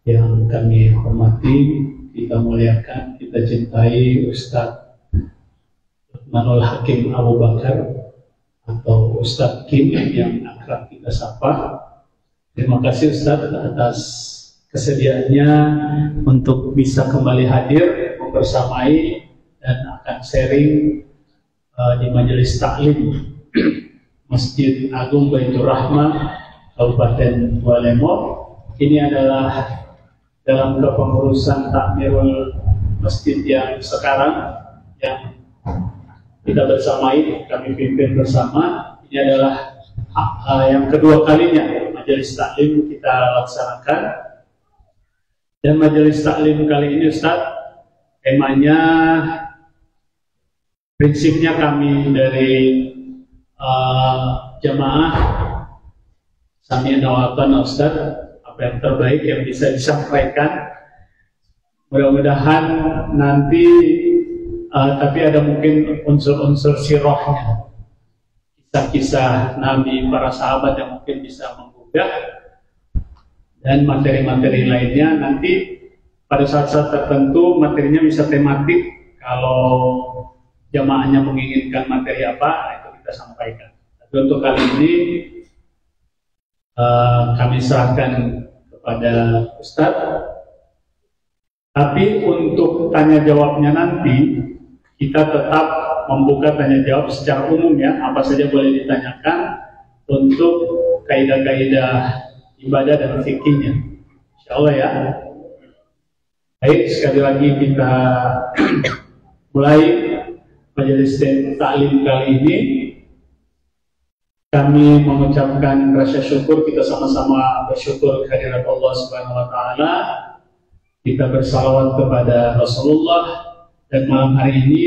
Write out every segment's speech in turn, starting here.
Yang kami hormati, kita muliakan, kita cintai Ustadz Luqmanul Hakim Abu Bakar atau Ustadz Kim yang akrab kita sapa. Terima kasih Ustadz atas kesediaannya untuk bisa kembali hadir membersamai dan akan sharing di majelis taklim Masjid Agung Baitur Rahmah Kabupaten Walemo. Ini adalah dalam kepengurusan takmirul masjid yang sekarang yang kita bersamai, kami pimpin bersama. Ini adalah yang kedua kalinya majelis taklim kita laksanakan. Dan majelis taklim kali ini Ustaz, temanya, prinsipnya kami dari jamaah Sami'na wa Ata'na Ustaz, apa yang terbaik yang bisa disampaikan. Mudah-mudahan nanti tapi ada mungkin unsur-unsur sirahnya, kisah-kisah Nabi, para sahabat yang mungkin bisa menggugah, dan materi-materi lainnya nanti pada saat-saat tertentu materinya bisa tematik. Kalau jamaahnya menginginkan materi apa, itu kita sampaikan. Tapi untuk kali ini kami serahkan kepada Ustadz. Tapi untuk tanya jawabnya nanti kita tetap membuka tanya jawab secara umum ya, apa saja boleh ditanyakan untuk kaidah-kaidah ibadah dan fikihnya, insyaallah ya. Baik, sekali lagi kita mulai majelis taklim kali ini. Kami mengucapkan rasa syukur, kita sama-sama bersyukur kehadirat Allah Subhanahu wa taala. Kita bersalawat kepada Rasulullah, dan malam hari ini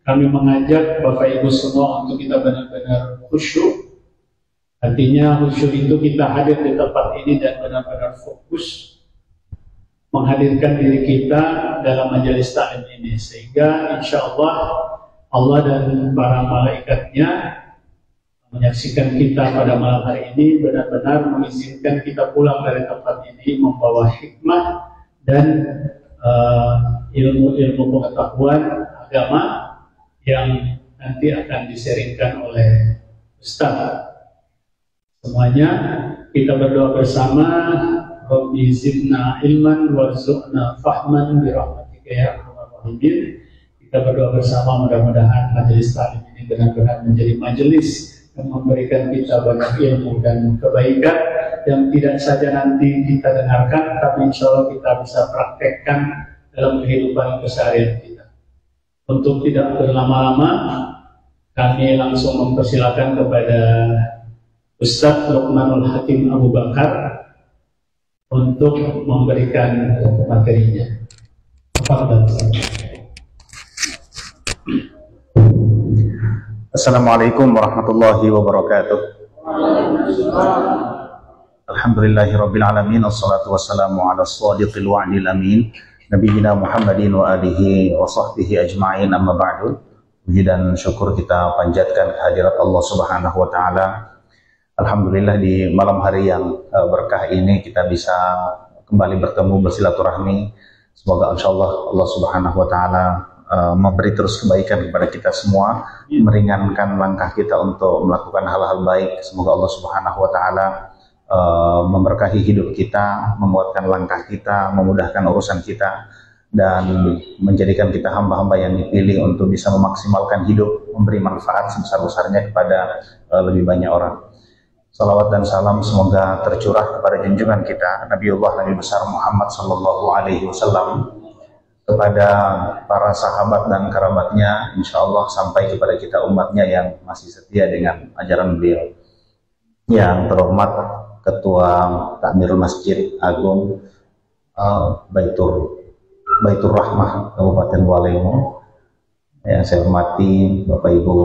kami mengajak Bapak Ibu semua untuk kita benar-benar khusyuk. Artinya khusyuk itu kita hadir di tempat ini dan benar-benar fokus menghadirkan diri kita dalam majelis taklim ini, sehingga insya Allah Allah dan para malaikatnya menyaksikan kita pada malam hari ini, benar-benar mengizinkan kita pulang dari tempat ini membawa hikmah dan ilmu-ilmu pengetahuan agama yang nanti akan diseringkan oleh Ustaz. Semuanya kita berdoa bersama, Rabbi zidna ilman warzuqna fahman birahmatika ya arhamar rahimin. Kita berdoa bersama, mudah-mudahan majelis taklim ini benar-benar menjadi majelis yang memberikan kita banyak ilmu dan kebaikan yang tidak saja nanti kita dengarkan, tapi insya Allah kita bisa praktekkan dalam kehidupan keseharian kita. Untuk tidak berlama-lama, kami langsung mempersilakan kepada Ustadz Luqmanul Hakim Abu Bakar untuk memberikan materinya. Assalamualaikum warahmatullahi wabarakatuh. Alhamdulillahirabbil alamin, wassalatu wassalamu ala shadiqil wa'dil amin, nabiyina Muhammadin wa alihi wa sahbihi ajma'in, amma ba'du. Puji dan syukur kita panjatkan kehadirat Allah Subhanahu wa taala. Alhamdulillah di malam hari yang berkah ini kita bisa kembali bertemu, bersilaturahmi. Semoga insyaallah Allah Subhanahu wa taala memberi terus kebaikan kepada kita semua, meringankan langkah kita untuk melakukan hal-hal baik. Semoga Allah Subhanahu wa taala memberkahi hidup kita, menguatkan langkah kita, memudahkan urusan kita, dan menjadikan kita hamba-hamba yang dipilih untuk bisa memaksimalkan hidup, memberi manfaat sebesar-besarnya kepada lebih banyak orang. Salawat dan salam semoga tercurah kepada junjungan kita Nabiullah Nabi besar Muhammad sallallahu alaihi wasallam, kepada para sahabat dan kerabatnya, insya Allah sampai kepada kita umatnya yang masih setia dengan ajaran beliau. Yang terhormat Ketua Takmir Masjid Agung Baitur Rahmah Kabupaten Walemo, yang saya hormati Bapak Ibu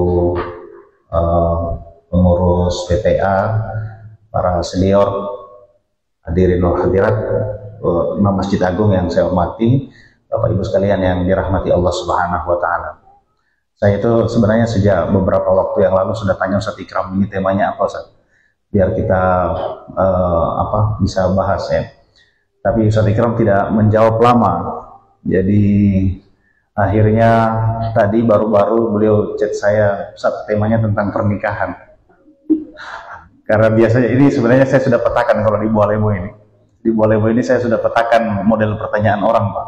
pengurus PTA, para senior, hadirin wal hadirat, Imam Masjid Agung yang saya hormati, Bapak Ibu sekalian yang dirahmati Allah Subhanahu wa taala. Saya itu sebenarnya sejak beberapa waktu yang lalu sudah tanya Ustaz Ikram, ini temanya apa Ustaz? biar kita bisa bahas ya. Tapi Ustaz Ikram tidak menjawab lama, jadi akhirnya tadi baru-baru beliau chat saya, Ustaz, temanya tentang pernikahan. Karena biasanya ini sebenarnya saya sudah petakan kalau di Buah Lemo ini. Di Buah Lemo ini saya sudah petakan model pertanyaan orang, Pak.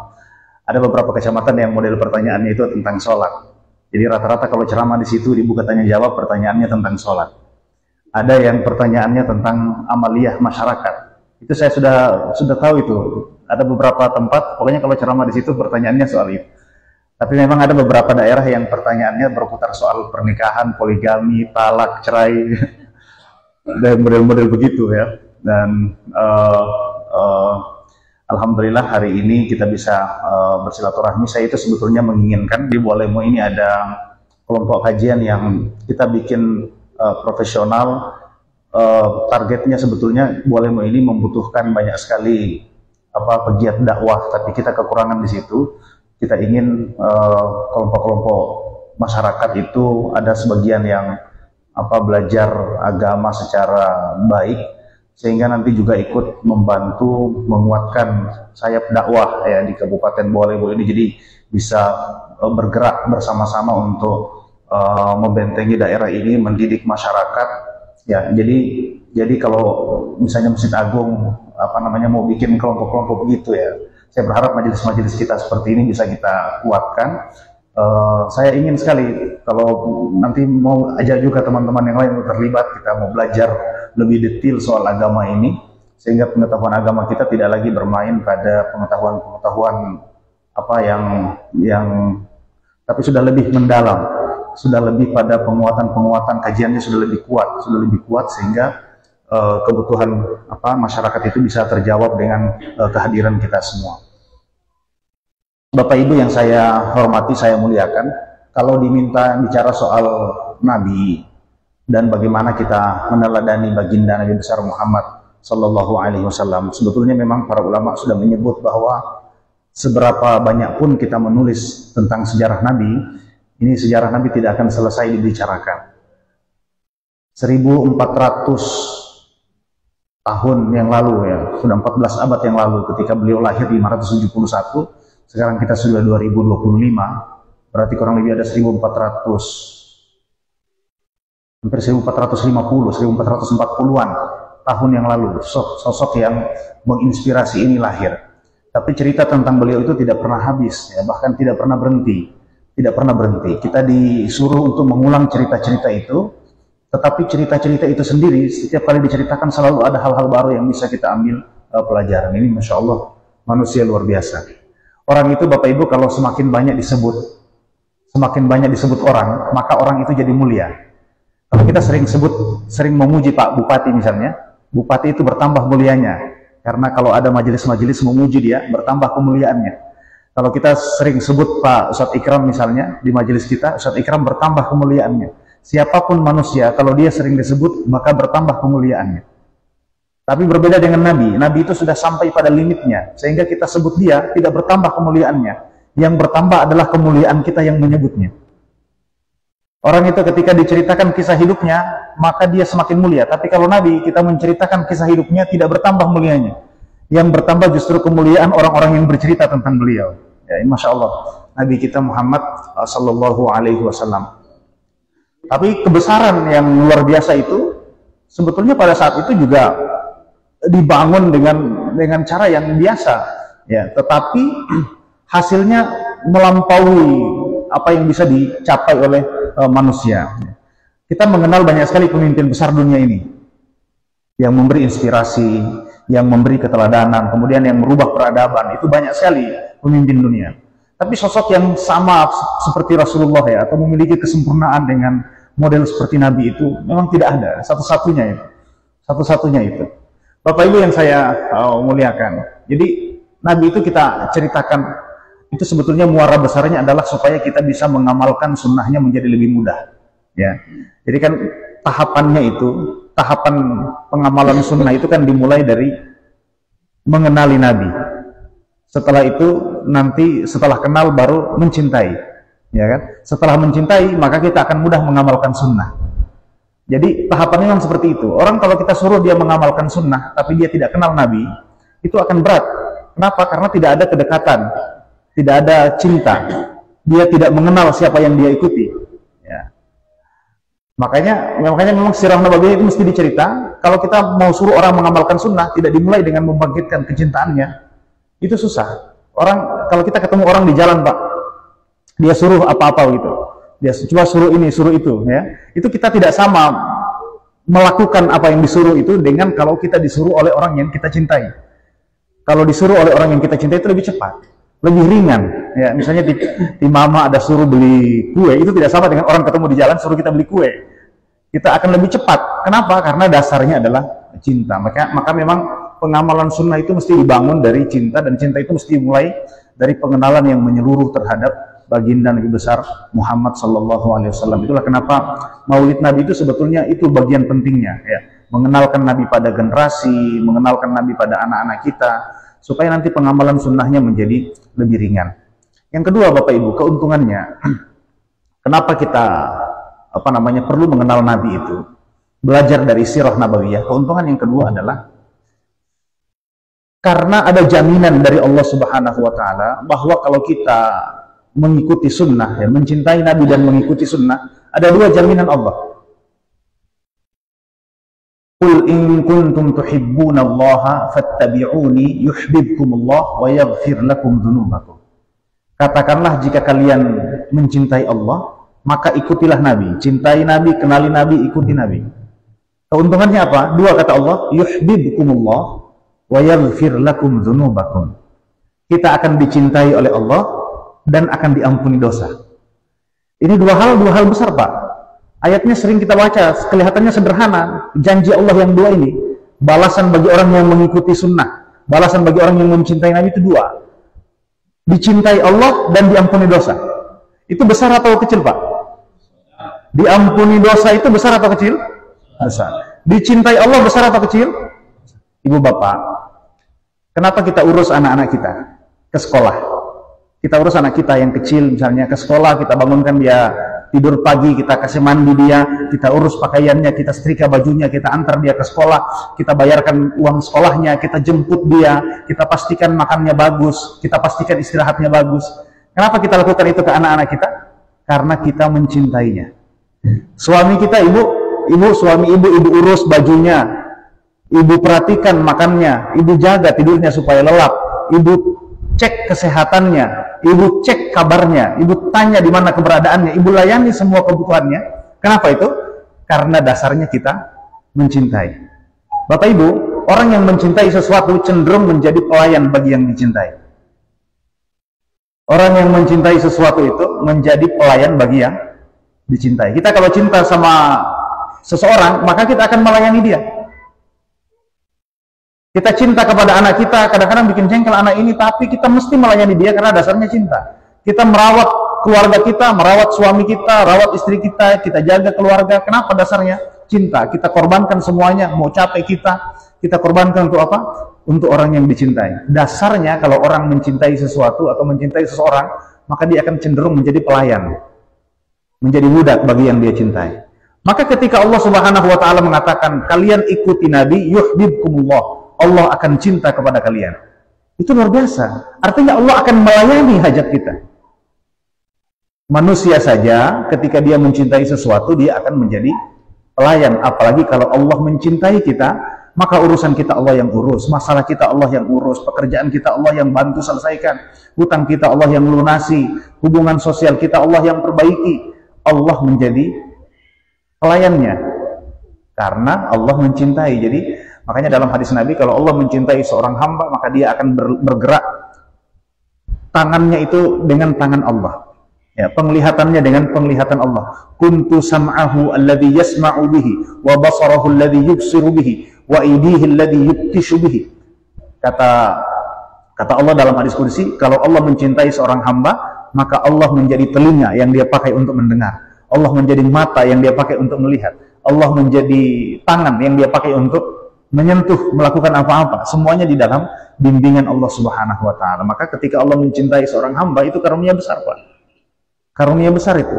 Ada beberapa kecamatan yang model pertanyaannya itu tentang sholat. Jadi rata-rata kalau ceramah di situ dibuka tanya jawab, pertanyaannya tentang sholat. Ada yang pertanyaannya tentang amaliyah masyarakat. Itu saya sudah tahu itu. Ada beberapa tempat, pokoknya kalau ceramah di situ pertanyaannya soal itu. Tapi memang ada beberapa daerah yang pertanyaannya berputar soal pernikahan, poligami, talak, cerai, dan model-model begitu ya. Dan alhamdulillah hari ini kita bisa bersilaturahmi. Saya itu sebetulnya menginginkan di Buah Lemo ini ada kelompok kajian yang kita bikin profesional. Targetnya sebetulnya Buah Lemo ini membutuhkan banyak sekali pegiat dakwah, tapi kita kekurangan di situ. Kita ingin kelompok-kelompok masyarakat itu ada sebagian yang belajar agama secara baik, sehingga nanti juga ikut membantu menguatkan sayap dakwah ya di Kabupaten Buah Lemo ini, jadi bisa bergerak bersama-sama untuk membentengi daerah ini, mendidik masyarakat ya. Jadi kalau misalnya Masjid Agung mau bikin kelompok-kelompok begitu ya, saya berharap majelis-majelis kita seperti ini bisa kita kuatkan. Saya ingin sekali kalau nanti mau ajak juga teman-teman yang lain untuk terlibat, kita mau belajar lebih detail soal agama ini, sehingga pengetahuan agama kita tidak lagi bermain pada pengetahuan yang tapi sudah lebih mendalam, sudah lebih pada penguatan kajiannya sudah lebih kuat sehingga kebutuhan masyarakat itu bisa terjawab dengan kehadiran kita semua. Bapak Ibu yang saya hormati, saya muliakan, kalau diminta bicara soal Nabi dan bagaimana kita meneladani baginda Nabi besar Muhammad Sallallahu Alaihi Wasallam, sebetulnya memang para ulama sudah menyebut bahwa seberapa banyak pun kita menulis tentang sejarah Nabi, ini sejarah Nabi tidak akan selesai dibicarakan. 1400 tahun yang lalu ya, sudah 14 abad yang lalu ketika beliau lahir 571. Sekarang kita sudah 2025, berarti kurang lebih ada 1440-an tahun yang lalu sosok yang menginspirasi ini lahir. Tapi cerita tentang beliau itu tidak pernah habis ya, bahkan tidak pernah berhenti. Kita disuruh untuk mengulang cerita-cerita itu, tetapi cerita-cerita itu sendiri setiap kali diceritakan selalu ada hal-hal baru yang bisa kita ambil pelajaran. Ini Masya Allah, manusia luar biasa. Orang itu Bapak Ibu kalau semakin banyak disebut orang, maka orang itu jadi mulia. Kalau kita sering memuji Pak Bupati misalnya, Bupati itu bertambah mulianya. Karena kalau ada majelis-majelis memuji dia, bertambah kemuliaannya. Kalau kita sering sebut Pak Ustadz Ikram misalnya, di majelis kita, Ustadz Ikram bertambah kemuliaannya. Siapapun manusia, kalau dia sering disebut, maka bertambah kemuliaannya. Tapi berbeda dengan Nabi. Nabi itu sudah sampai pada limitnya, sehingga kita sebut dia tidak bertambah kemuliaannya. Yang bertambah adalah kemuliaan kita yang menyebutnya. Orang itu ketika diceritakan kisah hidupnya, maka dia semakin mulia. Tapi kalau Nabi, kita menceritakan kisah hidupnya, tidak bertambah mulianya. Yang bertambah justru kemuliaan orang-orang yang bercerita tentang beliau. Ya, Masya Allah, Nabi kita Muhammad Sallallahu Alaihi Wasallam. Tapi kebesaran yang luar biasa itu, sebetulnya pada saat itu juga dibangun dengan cara yang biasa, ya. Tetapi hasilnya melampaui apa yang bisa dicapai oleh manusia. Kita mengenal banyak sekali pemimpin besar dunia ini yang memberi inspirasi, yang memberi keteladanan, kemudian yang merubah peradaban. Itu banyak sekali pemimpin dunia. Tapi sosok yang sama seperti Rasulullah ya, atau memiliki kesempurnaan dengan model seperti Nabi itu memang tidak ada. Satu-satunya itu. Bapak Ibu yang saya muliakan. Jadi Nabi itu kita ceritakan, itu sebetulnya muara besarnya adalah supaya kita bisa mengamalkan sunnahnya menjadi lebih mudah. Ya, jadi kan tahapan pengamalan sunnah itu kan dimulai dari mengenali Nabi. Setelah itu nanti setelah kenal baru mencintai, ya kan? Setelah mencintai maka kita akan mudah mengamalkan sunnah. Jadi tahapannya memang seperti itu. Orang kalau kita suruh dia mengamalkan sunnah, tapi dia tidak kenal Nabi, itu akan berat. Kenapa? Karena tidak ada kedekatan, tidak ada cinta. Dia tidak mengenal siapa yang dia ikuti. Ya. Makanya memang sirah Nabawiyah itu mesti dicerita. Kalau kita mau suruh orang mengamalkan sunnah, tidak dimulai dengan membangkitkan kecintaannya, itu susah. Orang kalau kita ketemu orang di jalan, Pak, dia suruh apa-apa gitu, dia coba suruh ini, suruh itu, ya. Itu kita tidak sama melakukan apa yang disuruh itu dengan kalau kita disuruh oleh orang yang kita cintai. Kalau disuruh oleh orang yang kita cintai itu lebih cepat, lebih ringan. Ya, misalnya di mama ada suruh beli kue, itu tidak sama dengan orang ketemu di jalan suruh kita beli kue. Kita akan lebih cepat. Kenapa? Karena dasarnya adalah cinta. Maka memang pengamalan sunnah itu mesti dibangun dari cinta, dan cinta itu mesti dimulai dari pengenalan yang menyeluruh terhadap baginda Nabi besar Muhammad Sallallahu Alaihi Wasallam. Itulah kenapa Maulid Nabi itu sebetulnya itu bagian pentingnya, ya, mengenalkan Nabi pada generasi, mengenalkan Nabi pada anak-anak kita, supaya nanti pengamalan sunnahnya menjadi lebih ringan. Yang kedua, Bapak Ibu, keuntungannya, kenapa kita perlu mengenal Nabi itu, belajar dari sirah Nabawiyah. Keuntungan yang kedua adalah karena ada jaminan dari Allah Subhanahu Wa Taala bahwa kalau kita mengikuti sunnah, ya, mencintai Nabi dan mengikuti sunnah, ada dua jaminan Allah. Qul in kuntum tuhibbunallaha fattabi'uni yuhibbukumullah wa yaghfir lakum dzunubakum. Katakanlah jika kalian mencintai Allah, maka ikutilah Nabi. Cintai Nabi, kenali Nabi, ikuti Nabi. Keuntungannya apa? Dua kata Allah, yuhibbukumullah wa yaghfir lakum dzunubakum. Kita akan dicintai oleh Allah dan akan diampuni dosa. Ini dua hal besar, Pak. Ayatnya sering kita baca, kelihatannya sederhana. Janji Allah yang dua ini, balasan bagi orang yang mengikuti sunnah, balasan bagi orang yang mencintai Nabi itu dua. Dicintai Allah dan diampuni dosa. Itu besar atau kecil, Pak? Diampuni dosa itu besar atau kecil? Besar. Dicintai Allah besar atau kecil? Ibu bapak, kenapa kita urus anak-anak kita ke sekolah? Kita urus anak kita yang kecil misalnya ke sekolah, kita bangunkan dia tidur pagi, kita kasih mandi dia, kita urus pakaiannya, kita setrika bajunya, kita antar dia ke sekolah, kita bayarkan uang sekolahnya, kita jemput dia, kita pastikan makannya bagus, kita pastikan istirahatnya bagus. Kenapa kita lakukan itu ke anak-anak kita? Karena kita mencintainya. Suami kita, suami ibu urus bajunya, ibu perhatikan makannya, ibu jaga tidurnya supaya lelap, ibu cek kesehatannya, ibu cek kabarnya, ibu tanya di mana keberadaannya, ibu layani semua kebutuhannya. Kenapa itu? Karena dasarnya kita mencintai. Bapak Ibu, orang yang mencintai sesuatu cenderung menjadi pelayan bagi yang dicintai. Orang yang mencintai sesuatu itu menjadi pelayan bagi yang dicintai. Kita kalau cinta sama seseorang, maka kita akan melayani dia. Kita cinta kepada anak kita, kadang-kadang bikin jengkel anak ini, tapi kita mesti melayani dia karena dasarnya cinta. Kita merawat keluarga kita, merawat suami kita, rawat istri kita, kita jaga keluarga. Kenapa dasarnya? Cinta. Kita korbankan semuanya, mau capek kita korbankan untuk apa? Untuk orang yang dicintai. Dasarnya kalau orang mencintai sesuatu atau mencintai seseorang, maka dia akan cenderung menjadi pelayan, menjadi budak bagi yang dia cintai. Maka ketika Allah Subhanahu wa Ta'ala mengatakan, kalian ikuti Nabi, yuhibbukumullah, Allah akan cinta kepada kalian. Itu luar biasa. Artinya Allah akan melayani hajat kita. Manusia saja ketika dia mencintai sesuatu, dia akan menjadi pelayan. Apalagi kalau Allah mencintai kita, maka urusan kita Allah yang urus, masalah kita Allah yang urus, pekerjaan kita Allah yang bantu selesaikan, hutang kita Allah yang lunasi, hubungan sosial kita Allah yang perbaiki. Allah menjadi pelayannya karena Allah mencintai. Jadi makanya dalam hadis Nabi, kalau Allah mencintai seorang hamba, maka dia akan bergerak tangannya itu dengan tangan Allah, ya, penglihatannya dengan penglihatan Allah. Kuntu sam'ahu alladhi yasma'u bihi, wa basarahu alladhi yubsiru bihi, wa idihi alladhi yubtishu bihi. Kata Allah dalam hadis qudsi, kalau Allah mencintai seorang hamba, maka Allah menjadi telinga yang dia pakai untuk mendengar, Allah menjadi mata yang dia pakai untuk melihat, Allah menjadi tangan yang dia pakai untuk menyentuh, melakukan apa-apa, semuanya di dalam bimbingan Allah Subhanahu wa Ta'ala. Maka ketika Allah mencintai seorang hamba, itu karunia besar, Pak. Karunia besar itu.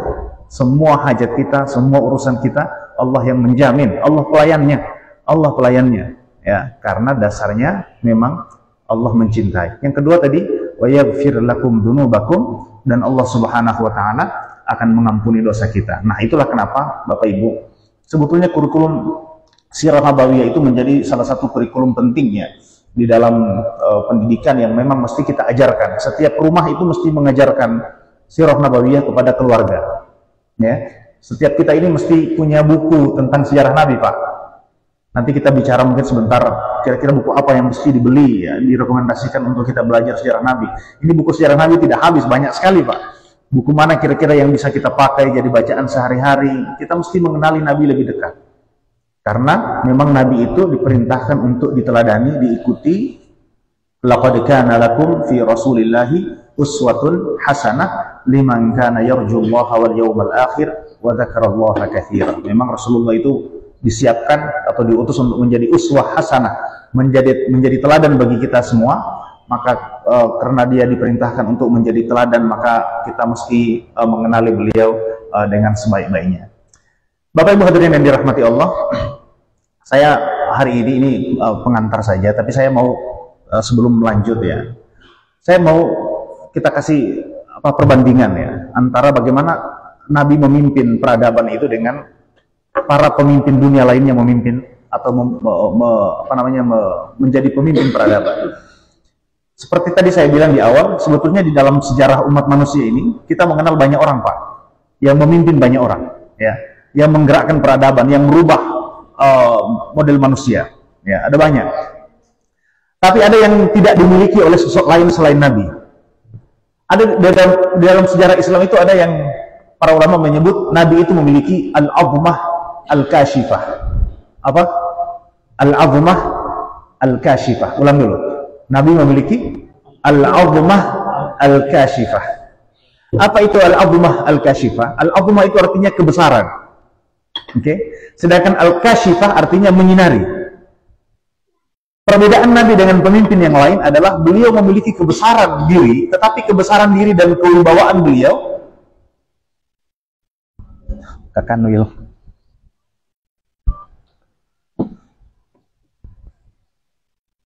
Semua hajat kita, semua urusan kita, Allah yang menjamin, Allah pelayannya, ya, karena dasarnya memang Allah mencintai. Yang kedua tadi, wa yaghfir lakum dunubakum, dan Allah Subhanahu wa taala akan mengampuni dosa kita. Nah, itulah kenapa Bapak Ibu, sebetulnya kurikulum Sirah Nabawiyah itu menjadi salah satu kurikulum pentingnya di dalam pendidikan yang memang mesti kita ajarkan. Setiap rumah itu mesti mengajarkan Sirah Nabawiyah kepada keluarga. Ya, setiap kita ini mesti punya buku tentang sejarah Nabi, Pak. Nanti kita bicara mungkin sebentar, kira-kira buku apa yang mesti dibeli, ya, direkomendasikan untuk kita belajar sejarah Nabi. Ini buku sejarah Nabi tidak habis, banyak sekali, Pak. Buku mana kira-kira yang bisa kita pakai jadi bacaan sehari-hari? Kita mesti mengenali Nabi lebih dekat. Karena memang Nabi itu diperintahkan untuk diteladani, diikuti. Laqad kana lakum fi Rasulillahi uswatun hasanah liman kana yarjullaha wal yawmal akhir wa dzakarallaha katsiran. Memang Rasulullah itu disiapkan atau diutus untuk menjadi uswah hasanah, menjadi teladan bagi kita semua. Maka karena dia diperintahkan untuk menjadi teladan, maka kita mesti mengenali beliau dengan sebaik-baiknya. Bapak Ibu hadirin yang dirahmati Allah, saya hari ini pengantar saja, tapi saya mau sebelum lanjut ya, saya mau kita kasih perbandingan ya antara bagaimana Nabi memimpin peradaban itu dengan para pemimpin dunia lainnya memimpin atau menjadi pemimpin peradaban. Seperti tadi saya bilang di awal, sebetulnya di dalam sejarah umat manusia ini kita mengenal banyak orang, Pak, yang memimpin banyak orang, ya, yang menggerakkan peradaban, yang merubah model manusia, ya, ada banyak. Tapi ada yang tidak dimiliki oleh sosok lain selain Nabi. Ada di dalam sejarah Islam itu ada yang para ulama menyebut Nabi itu memiliki al-azmah al-kashifah. Apa? Al-azmah al-kashifah. Ulang dulu. Nabi memiliki al-azmah al-kashifah. Apa itu al-azmah al-kashifah? Al-azmah itu artinya kebesaran. Oke. Sedangkan al-kashifah artinya menyinari. Perbedaan Nabi dengan pemimpin yang lain adalah beliau memiliki kebesaran diri, tetapi kebesaran diri dan kewibawaan beliau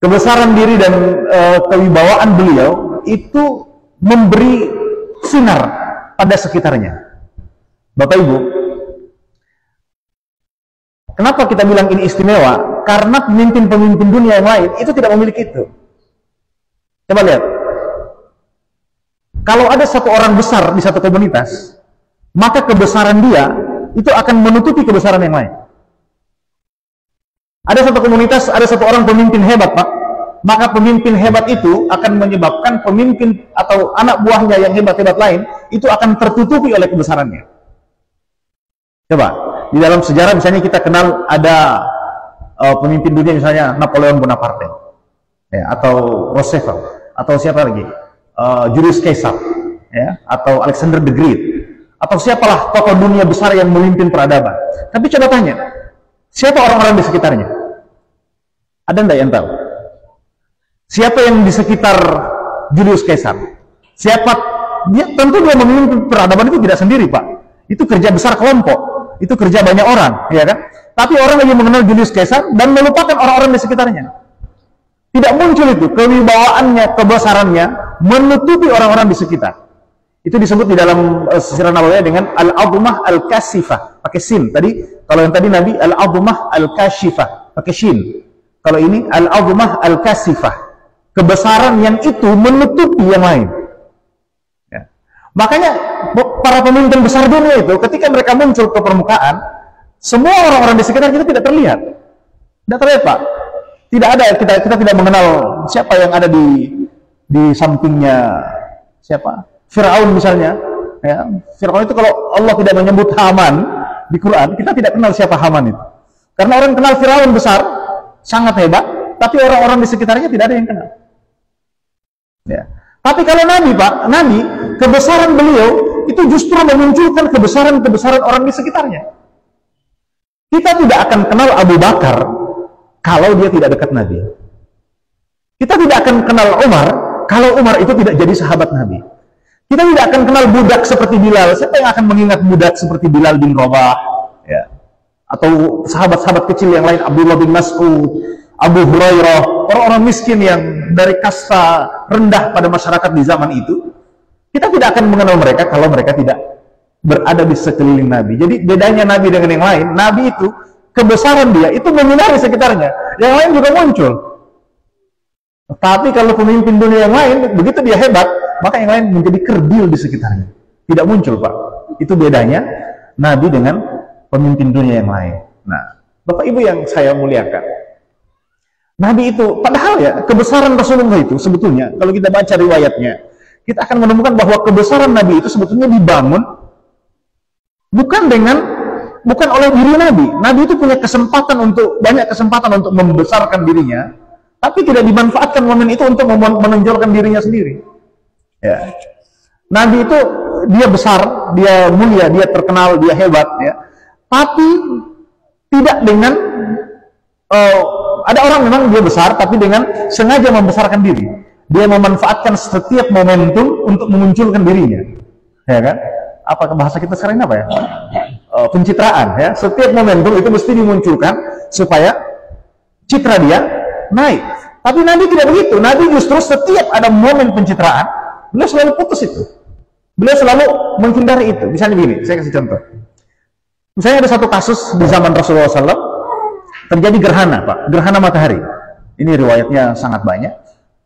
kebesaran diri dan kewibawaan beliau itu memberi sinar pada sekitarnya. Bapak Ibu, kenapa kita bilang ini istimewa? Karena pemimpin-pemimpin dunia yang lain itu tidak memiliki itu. Coba lihat. Kalau ada satu orang besar di satu komunitas, maka kebesaran dia itu akan menutupi kebesaran yang lain. Ada satu komunitas, ada satu orang pemimpin hebat, Pak. Maka pemimpin hebat itu akan menyebabkan pemimpin atau anak buahnya yang hebat-hebat lain itu akan tertutupi oleh kebesarannya. Coba, di dalam sejarah misalnya kita kenal ada pemimpin dunia misalnya Napoleon Bonaparte, ya, atau Roosevelt, atau siapa lagi, Julius Caesar, ya, atau Alexander the Great, atau siapalah tokoh dunia besar yang memimpin peradaban. Tapi coba tanya, siapa orang-orang di sekitarnya? Ada enggak yang tahu? Siapa yang di sekitar Julius Caesar? Siapa? Tentu dia memimpin peradaban itu tidak sendiri, Pak. Itu kerja besar kelompok, itu kerja banyak orang, ya kan? Tapi orang lagi mengenal Julius Caesar dan melupakan orang-orang di sekitarnya. Tidak muncul itu kewibawaannya, kebesarannya menutupi orang-orang di sekitar. Itu disebut di dalam Sirah Nabawiyah dengan al-azmah al-kashifah, pakai sin. Tadi kalau yang tadi Nabi al-azmah al-kashifah, pakai shin. Kalau ini al-azmah al-kashifah, kebesaran yang itu menutupi yang lain. Ya. Makanya para pemimpin besar dunia itu ketika mereka muncul ke permukaan, semua orang-orang di sekitar kita tidak terlihat. Tidak terlihat, Pak. Tidak ada, kita tidak mengenal siapa yang ada di sampingnya siapa. Firaun misalnya, ya. Firaun itu kalau Allah tidak menyebut Haman di Quran, kita tidak kenal siapa Haman itu. Karena orang kenal Firaun besar, sangat hebat, tapi orang-orang di sekitarnya tidak ada yang kenal. Ya. Tapi kalau Nabi, Pak, Nabi, kebesaran beliau itu justru memunculkan kebesaran-kebesaran orang di sekitarnya. Kita tidak akan kenal Abu Bakar kalau dia tidak dekat Nabi. Kita tidak akan kenal Umar kalau Umar itu tidak jadi sahabat Nabi. Kita tidak akan kenal budak seperti Bilal. Siapa yang akan mengingat budak seperti Bilal bin Rabah, ya? Atau sahabat-sahabat kecil yang lain, Abdullah bin Mas'ud, Abu Hurairah, orang-orang miskin yang dari kasta rendah pada masyarakat di zaman itu. Kita tidak akan mengenal mereka kalau mereka tidak berada di sekeliling Nabi. Jadi bedanya Nabi dengan yang lain, Nabi itu kebesaran dia itu menyinari sekitarnya, yang lain juga muncul. Tapi kalau pemimpin dunia yang lain, begitu dia hebat, maka yang lain menjadi kerdil di sekitarnya. Tidak muncul, Pak. Itu bedanya Nabi dengan pemimpin dunia yang lain. Nah, Bapak Ibu yang saya muliakan, Nabi itu, padahal ya, kebesaran Rasulullah itu sebetulnya, kalau kita baca riwayatnya, kita akan menemukan bahwa kebesaran Nabi itu sebetulnya dibangun bukan oleh diri Nabi. Nabi itu punya banyak kesempatan untuk membesarkan dirinya, tapi tidak dimanfaatkan momen itu untuk menonjolkan dirinya sendiri. Ya. Nabi itu dia besar, dia mulia, dia terkenal, dia hebat, ya. Tapi tidak dengan ada orang memang dia besar, tapi dengan sengaja membesarkan diri. Dia memanfaatkan setiap momentum untuk memunculkan dirinya, ya kan? Apa bahasa kita sekarang ini apa ya? Pencitraan, ya. Setiap momentum itu mesti dimunculkan supaya citra dia naik. Tapi Nabi tidak begitu. Nabi justru setiap ada momen pencitraan, beliau selalu putus itu. Beliau selalu menghindari itu. Misalnya begini, saya kasih contoh. Misalnya ada satu kasus di zaman Rasulullah SAW, terjadi gerhana, Pak. Gerhana matahari. Ini riwayatnya sangat banyak.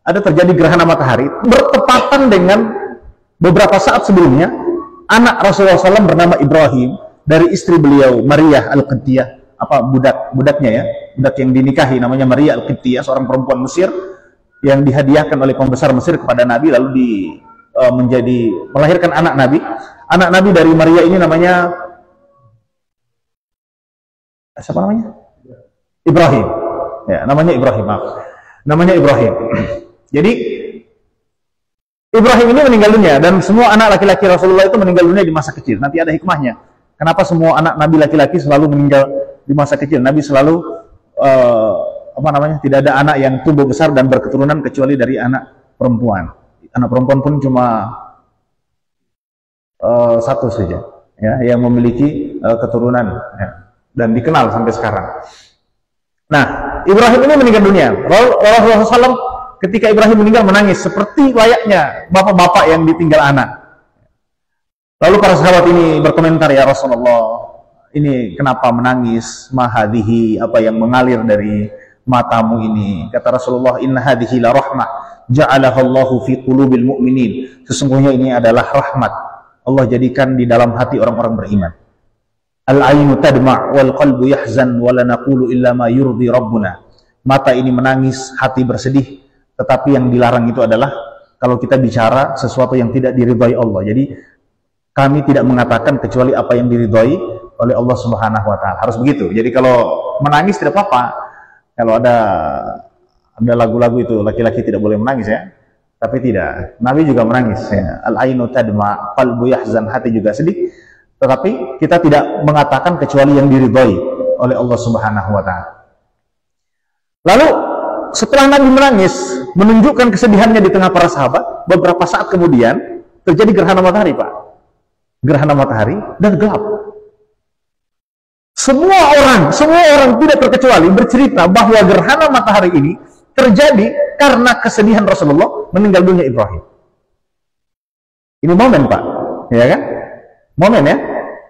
Ada terjadi gerhana matahari, bertepatan dengan beberapa saat sebelumnya, anak Rasulullah SAW bernama Ibrahim, dari istri beliau, Maria Al-Qibtiyah, budaknya ya, budak yang dinikahi namanya Maria Al-Qibtiyah, seorang perempuan Mesir yang dihadiahkan oleh pembesar Mesir kepada Nabi, lalu melahirkan anak Nabi. Anak Nabi dari Maria ini namanya siapa namanya? Ibrahim. Ya, namanya Ibrahim, maaf. Namanya Ibrahim. Jadi Ibrahim ini meninggal dunia, dan semua anak laki-laki Rasulullah itu meninggal dunia di masa kecil. Nanti ada hikmahnya. Kenapa semua anak Nabi laki-laki selalu meninggal di masa kecil? Nabi selalu tidak ada anak yang tumbuh besar dan berketurunan kecuali dari anak perempuan. Anak perempuan pun cuma satu saja, ya, yang memiliki keturunan, ya, dan dikenal sampai sekarang. Nah, Ibrahim ini meninggal dunia. Rasulullah SAW ketika Ibrahim meninggal menangis seperti layaknya bapak-bapak yang ditinggal anak. Lalu para sahabat ini berkomentar, ya Rasulullah, ini kenapa menangis? Mahadihi, apa yang mengalir dari matamu ini? Kata Rasulullah, inna hadihi la rahmah ja'alahallahu fi qulubil mu'minin. Sesungguhnya ini adalah rahmat Allah jadikan di dalam hati orang-orang beriman. Al-ainu tadma' wal qalbu yahzan wa la naqulu illa ma yurdi rabbuna. Mata ini menangis, hati bersedih, tetapi yang dilarang itu adalah kalau kita bicara sesuatu yang tidak diridhai Allah. Jadi kami tidak mengatakan kecuali apa yang diridhai oleh Allah Subhanahu wa taala. Harus begitu. Jadi kalau menangis tidak apa-apa. Kalau ada lagu-lagu itu laki-laki tidak boleh menangis, ya. Tapi tidak. Nabi juga menangis, ya. Al-ainu tadma, qalbu yahzan, hati juga sedih. Tetapi kita tidak mengatakan kecuali yang diridhai oleh Allah Subhanahu wa taala. Lalu setelah Nabi menangis, menunjukkan kesedihannya di tengah para sahabat, beberapa saat kemudian terjadi gerhana matahari, Pak. Gerhana matahari dan gelap. Semua orang tidak terkecuali bercerita bahwa gerhana matahari ini terjadi karena kesedihan Rasulullah meninggal dunia Ibrahim. Ini momen, Pak, ya kan? Momen, ya.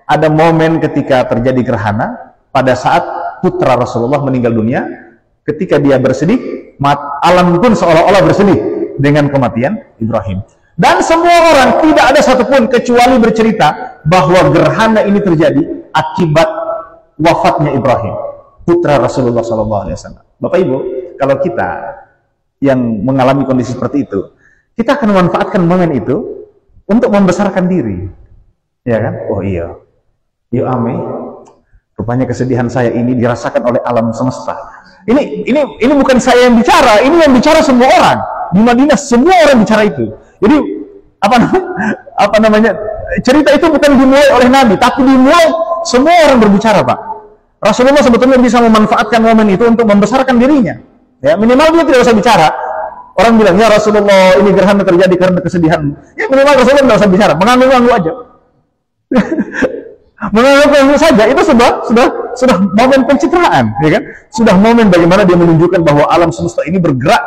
Ada momen ketika terjadi gerhana pada saat putra Rasulullah meninggal dunia. Ketika dia bersedih, alam pun seolah-olah bersedih dengan kematian Ibrahim. Dan semua orang, tidak ada satupun kecuali bercerita bahwa gerhana ini terjadi akibat wafatnya Ibrahim, putra Rasulullah SAW. Bapak Ibu, kalau kita yang mengalami kondisi seperti itu, kita akan memanfaatkan momen itu untuk membesarkan diri, ya kan? Oh iya, yuk ame, rupanya kesedihan saya ini dirasakan oleh alam semesta. Ini bukan saya yang bicara, ini yang bicara semua orang di Madinah, semua orang bicara itu. Jadi apa namanya? Cerita itu bukan dimulai oleh Nabi, tapi dimulai semua orang berbicara, Pak. Rasulullah sebetulnya bisa memanfaatkan momen itu untuk membesarkan dirinya. Ya, minimal dia tidak usah bicara. Orang bilang, ya Rasulullah, ini gerhana terjadi karena kesedihan. Ya minimal Rasulullah tidak usah bicara, mengangguk-angguk aja. Mengangguk-angguk saja, itu sudah momen pencitraan, ya kan? Sudah momen bagaimana dia menunjukkan bahwa alam semesta ini bergerak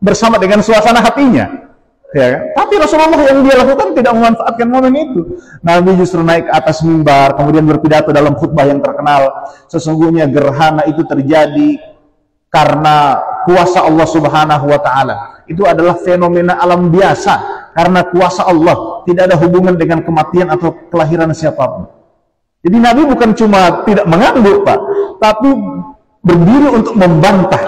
bersama dengan suasana hatinya. Ya kan? Tapi Rasulullah yang dia lakukan tidak memanfaatkan momen itu. Nabi justru naik ke atas mimbar, kemudian berpidato dalam khutbah yang terkenal. Sesungguhnya gerhana itu terjadi karena kuasa Allah Subhanahu wa Ta'ala. Itu adalah fenomena alam biasa karena kuasa Allah, tidak ada hubungan dengan kematian atau kelahiran siapapun. Jadi Nabi bukan cuma tidak mengangguk, Pak, tapi berdiri untuk membantah.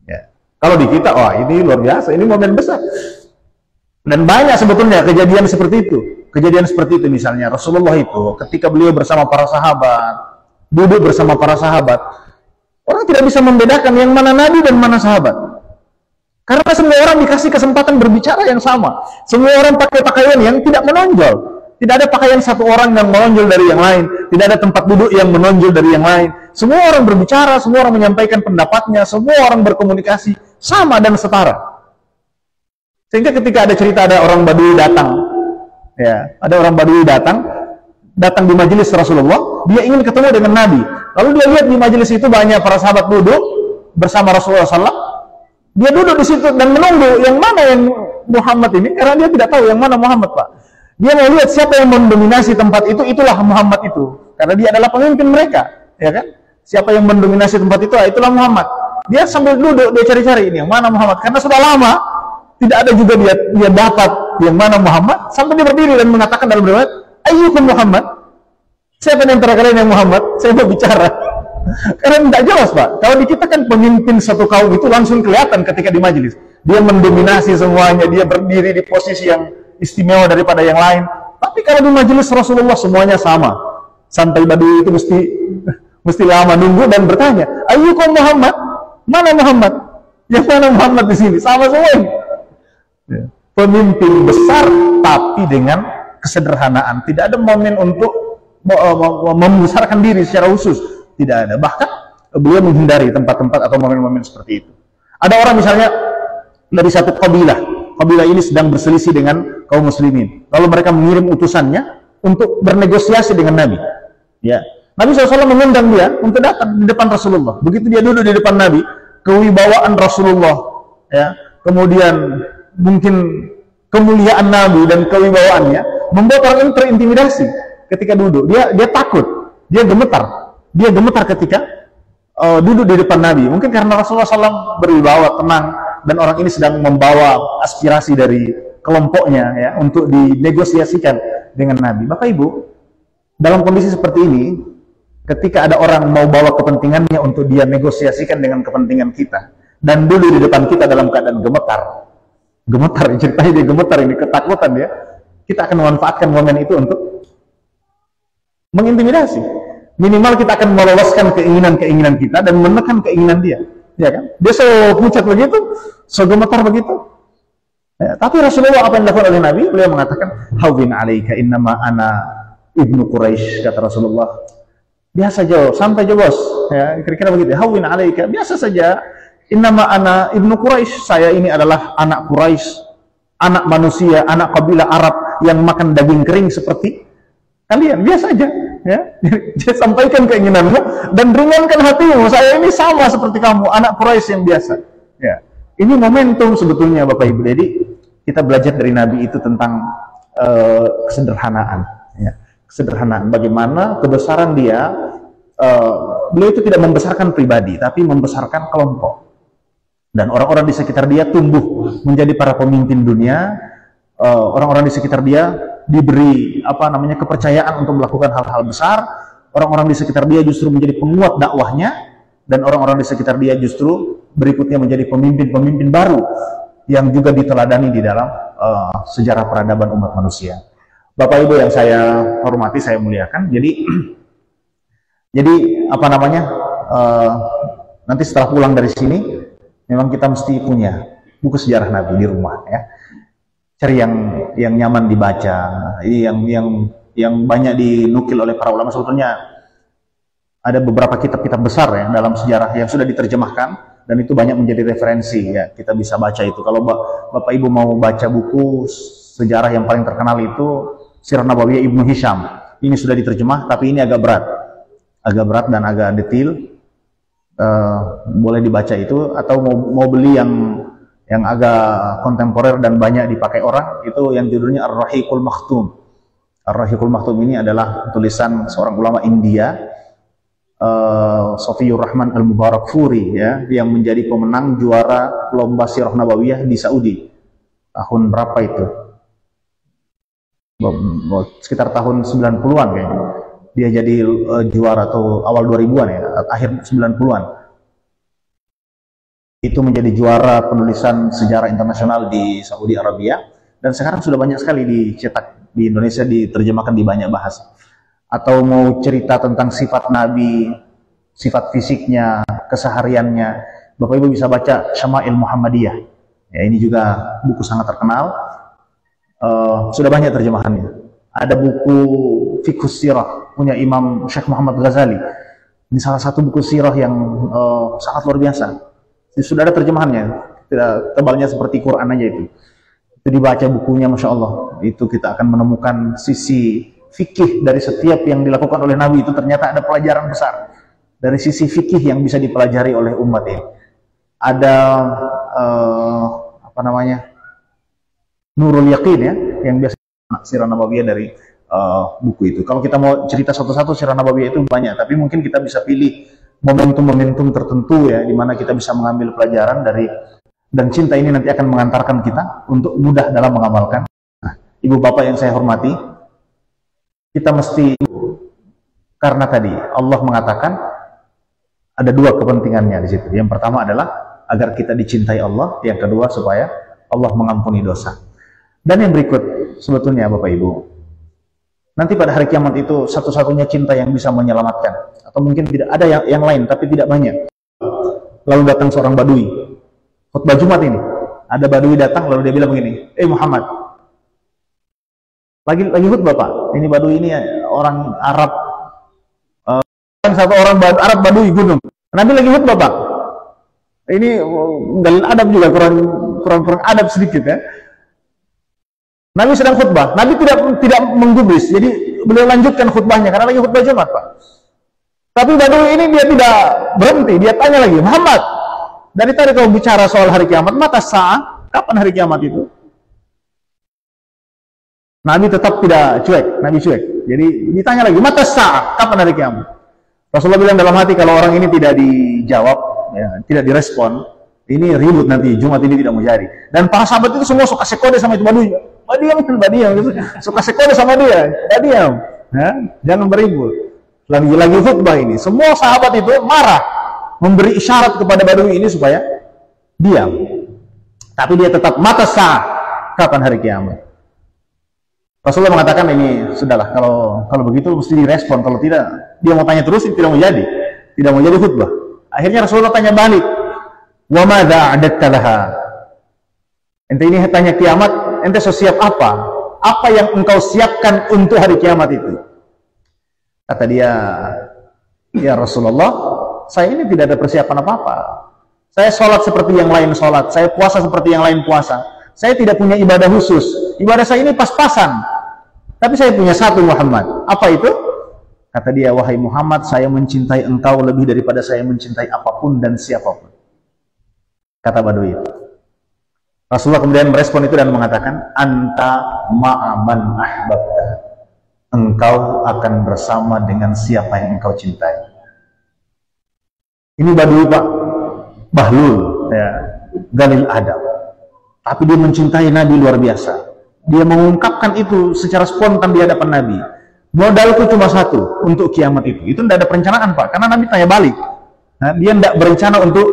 Ya. Kalau di kita, wah ini luar biasa, ini momen besar. Dan banyak sebetulnya kejadian seperti itu. Kejadian seperti itu misalnya Rasulullah itu ketika beliau bersama para sahabat, duduk bersama para sahabat, orang tidak bisa membedakan yang mana Nabi dan mana sahabat. Karena semua orang dikasih kesempatan berbicara yang sama. Semua orang pakai pakaian yang tidak menonjol. Tidak ada pakaian satu orang yang menonjol dari yang lain. Tidak ada tempat duduk yang menonjol dari yang lain. Semua orang berbicara, semua orang menyampaikan pendapatnya, semua orang berkomunikasi sama dan setara. Sehingga ketika ada cerita ada orang Badui datang, ya, ada orang Badui datang di majelis Rasulullah, dia ingin ketemu dengan Nabi. Lalu dia lihat di majelis itu banyak para sahabat duduk bersama Rasulullah SAW. Dia duduk di situ dan menunggu yang mana yang Muhammad ini, karena dia tidak tahu yang mana Muhammad, Pak. Dia mau lihat siapa yang mendominasi tempat itu, itulah Muhammad itu. Karena dia adalah pemimpin mereka, ya kan? Siapa yang mendominasi tempat itu, itulah Muhammad. Dia sambil duduk, dia cari-cari ini yang mana Muhammad. Karena sudah lama tidak ada juga dia dapat yang mana Muhammad, sampai dia berdiri dan mengatakan dalam riwayat, ayyukum Muhammad? Siapa di antara kalian yang Muhammad? Saya mau bicara. Karena tidak jelas, Pak. Kalau di kita kan pemimpin satu kaum itu langsung kelihatan ketika di majelis. Dia mendominasi semuanya, dia berdiri di posisi yang istimewa daripada yang lain. Tapi kalau di majelis Rasulullah semuanya sama. Sampai Badui itu mesti lama nunggu dan bertanya, ayyukum Muhammad? Mana Muhammad? Yang mana Muhammad di sini? Sama semua ini. Pemimpin besar tapi dengan kesederhanaan. Tidak ada momen untuk membesarkan diri secara khusus. Tidak ada. Bahkan beliau menghindari tempat-tempat atau momen-momen seperti itu. Ada orang misalnya dari satu kabilah ini sedang berselisih dengan kaum muslimin. Lalu mereka mengirim utusannya untuk bernegosiasi dengan Nabi. Ya, Nabi SAW mengundang dia untuk datang di depan Rasulullah. Begitu dia duduk di depan Nabi, kewibawaan Rasulullah, ya, kemudian mungkin kemuliaan Nabi dan kewibawaannya membuat orang ini terintimidasi ketika duduk. Dia takut, dia gemetar ketika duduk di depan Nabi. Mungkin karena Rasulullah SAW berwibawa, tenang, dan orang ini sedang membawa aspirasi dari kelompoknya ya untuk dinegosiasikan dengan Nabi. Bapak Ibu, dalam kondisi seperti ini, ketika ada orang mau bawa kepentingannya untuk dia negosiasikan dengan kepentingan kita, dan duduk di depan kita dalam keadaan gemetar, ceritanya dia gemetar, ini ketakutan ya, kita akan memanfaatkan momen itu untuk mengintimidasi. Minimal kita akan meloloskan keinginan-keinginan kita dan menekan keinginan dia, ya kan? Dia so pucat begitu, so gemetar begitu. Ya, tapi Rasulullah apa yang dilakukan oleh Nabi? Beliau mengatakan, "Hawwin 'alaika innama ana ibnu Quraisy," kata Rasulullah. Biasa aja, santai aja bos. Ya, kira-kira begitu. "Hawwin 'alaika," biasa saja. "Innama ana ibnu Quraisy," saya ini adalah anak Quraisy, anak manusia, anak kabilah Arab yang makan daging kering seperti kalian, biasa aja. Ya, dia sampaikan keinginanmu dan ringankan hatimu. Saya ini sama seperti kamu, anak Quraisy yang biasa. Ya, ini momentum sebetulnya Bapak Ibu. Jadi kita belajar dari Nabi itu tentang kesederhanaan. Ya, kesederhanaan. Bagaimana kebesaran dia. Beliau itu tidak membesarkan pribadi, tapi membesarkan kelompok. Dan orang-orang di sekitar dia tumbuh menjadi para pemimpin dunia. Orang-orang di sekitar dia diberi kepercayaan untuk melakukan hal-hal besar. Orang-orang di sekitar dia justru menjadi penguat dakwahnya, dan orang-orang di sekitar dia justru berikutnya menjadi pemimpin-pemimpin baru yang juga diteladani di dalam sejarah peradaban umat manusia. Bapak Ibu yang saya hormati, saya muliakan. Jadi nanti setelah pulang dari sini, memang kita mesti punya buku sejarah Nabi di rumah ya. Cari yang nyaman dibaca, yang banyak dinukil oleh para ulama. Sebetulnya ada beberapa kitab-kitab besar ya dalam sejarah yang sudah diterjemahkan dan itu banyak menjadi referensi ya, kita bisa baca itu. Kalau Bapak Ibu mau baca buku sejarah yang paling terkenal itu Sirah Nabawiyah Ibnu Hisham. Ini sudah diterjemah, tapi ini agak berat dan agak detail. Boleh dibaca itu, atau mau beli yang agak kontemporer dan banyak dipakai orang, itu yang judulnya Ar-Rahiqul Makhtum. Ar-Rahiqul Makhtum ini adalah tulisan seorang ulama India, Sofiyur Rahman Al-Mubarakfuri ya, yang menjadi pemenang juara lomba Sirah Nabawiyah di Saudi. Tahun berapa itu? Sekitar tahun 90-an kayaknya. Dia jadi juara, atau awal 2000-an ya, akhir 90-an. Itu menjadi juara penulisan sejarah internasional di Saudi Arabia, dan sekarang sudah banyak sekali dicetak di Indonesia, diterjemahkan di banyak bahasa. Atau mau cerita tentang sifat Nabi, sifat fisiknya, kesehariannya, Bapak Ibu bisa baca Syama'il Muhammadiyah. Ya, ini juga buku sangat terkenal. Sudah banyak terjemahannya. Ada buku Fiqhus Sirah punya Imam Syekh Muhammad Ghazali. Ini salah satu buku sirah yang sangat luar biasa. Sudah ada terjemahannya, tidak tebalnya seperti Quran aja itu. Itu dibaca bukunya, Masya Allah. Itu kita akan menemukan sisi fikih dari setiap yang dilakukan oleh Nabi. Itu ternyata ada pelajaran besar dari sisi fikih yang bisa dipelajari oleh umat ini. Ada Nurul Yaqin ya, yang biasa Sirah Nabawiyah dari buku itu. Kalau kita mau cerita satu-satu Sirah Nabawiyah itu banyak, tapi mungkin kita bisa pilih momentum-momentum tertentu ya, di mana kita bisa mengambil pelajaran dari, dan cinta ini nanti akan mengantarkan kita untuk mudah dalam mengamalkan. Nah, Ibu Bapak yang saya hormati, kita mesti, karena tadi Allah mengatakan ada dua kepentingannya di situ. Yang pertama adalah agar kita dicintai Allah, yang kedua supaya Allah mengampuni dosa. Dan yang berikut sebetulnya Bapak Ibu, nanti pada hari kiamat itu satu-satunya cinta yang bisa menyelamatkan, atau mungkin tidak ada yang lain, tapi tidak banyak. Lalu datang seorang badui, khutbah Jumat ini, ada badui datang lalu dia bilang begini, Muhammad, lagi khutbah Pak, ini badui ini orang Arab, satu orang Arab badui gunung, Nabi lagi khutbah Pak. Ini dalil adab juga, kurang adab sedikit ya. Nabi sedang khutbah, Nabi tidak menggubris, jadi beliau lanjutkan khutbahnya karena lagi khutbah Jumat Pak. Tapi badui ini dia tidak berhenti, dia tanya lagi, Muhammad, dari tadi kau bicara soal hari kiamat, mata sa'ah, kapan hari kiamat itu? Nabi tetap tidak cuek, Nabi cuek. Jadi ditanya lagi, mata sa'ah, kapan hari kiamat? Rasulullah bilang dalam hati, kalau orang ini tidak dijawab, ya, tidak direspon, ini ribut nanti, Jumat ini tidak mau jadi. Dan para sahabat itu semua suka sekode sama itu badui. Badiam gitu. Suka sekode sama dia, badiam. Ya, jangan beribut. Lagi khutbah ini, semua sahabat itu marah, memberi isyarat kepada badui ini supaya diam. Tapi dia tetap mata sah, kapan hari kiamat? Rasulullah mengatakan ini sudahlah, kalau begitu mesti direspon, kalau tidak dia mau tanya terus, tidak mau jadi khutbah. Akhirnya Rasulullah tanya balik, wa madza a'dadta laha? Ente ini tanya kiamat, ente so siap apa? Apa yang engkau siapkan untuk hari kiamat itu? Kata dia, ya Rasulullah, saya ini tidak ada persiapan apa-apa. Saya sholat seperti yang lain sholat, saya puasa seperti yang lain puasa. Saya tidak punya ibadah khusus. Ibadah saya ini pas-pasan. Tapi saya punya satu, Muhammad. Apa itu? Kata dia, wahai Muhammad, saya mencintai engkau lebih daripada saya mencintai apapun dan siapapun. Kata badui. Rasulullah kemudian merespon itu dan mengatakan, anta ma'aman ahbabta. Engkau akan bersama dengan siapa yang engkau cintai. Ini badui Pak, bahlul, ya, galil adab. Tapi dia mencintai Nabi luar biasa. Dia mengungkapkan itu secara spontan di hadapan Nabi. Modalku cuma satu untuk kiamat itu. Itu tidak ada perencanaan Pak, karena Nabi tanya balik. Nah, dia tidak berencana untuk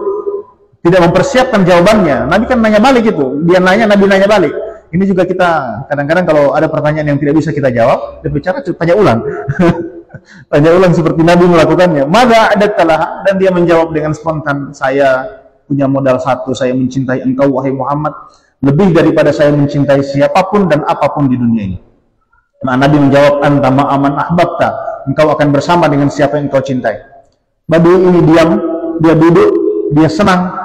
tidak mempersiapkan jawabannya. Nabi kan nanya balik itu. Dia nanya, Nabi nanya balik. Ini juga kita kadang-kadang kalau ada pertanyaan yang tidak bisa kita jawab, dia bicara tanya ulang. Tanya ulang seperti Nabi melakukannya. Maka ada telah, dan dia menjawab dengan spontan, saya punya modal satu, saya mencintai engkau wahai Muhammad lebih daripada saya mencintai siapapun dan apapun di dunia ini. Nah, Nabi menjawab, anta ma'aman ahbabta, engkau akan bersama dengan siapa yang engkau cintai. Badui ini diam, dia duduk, dia senang,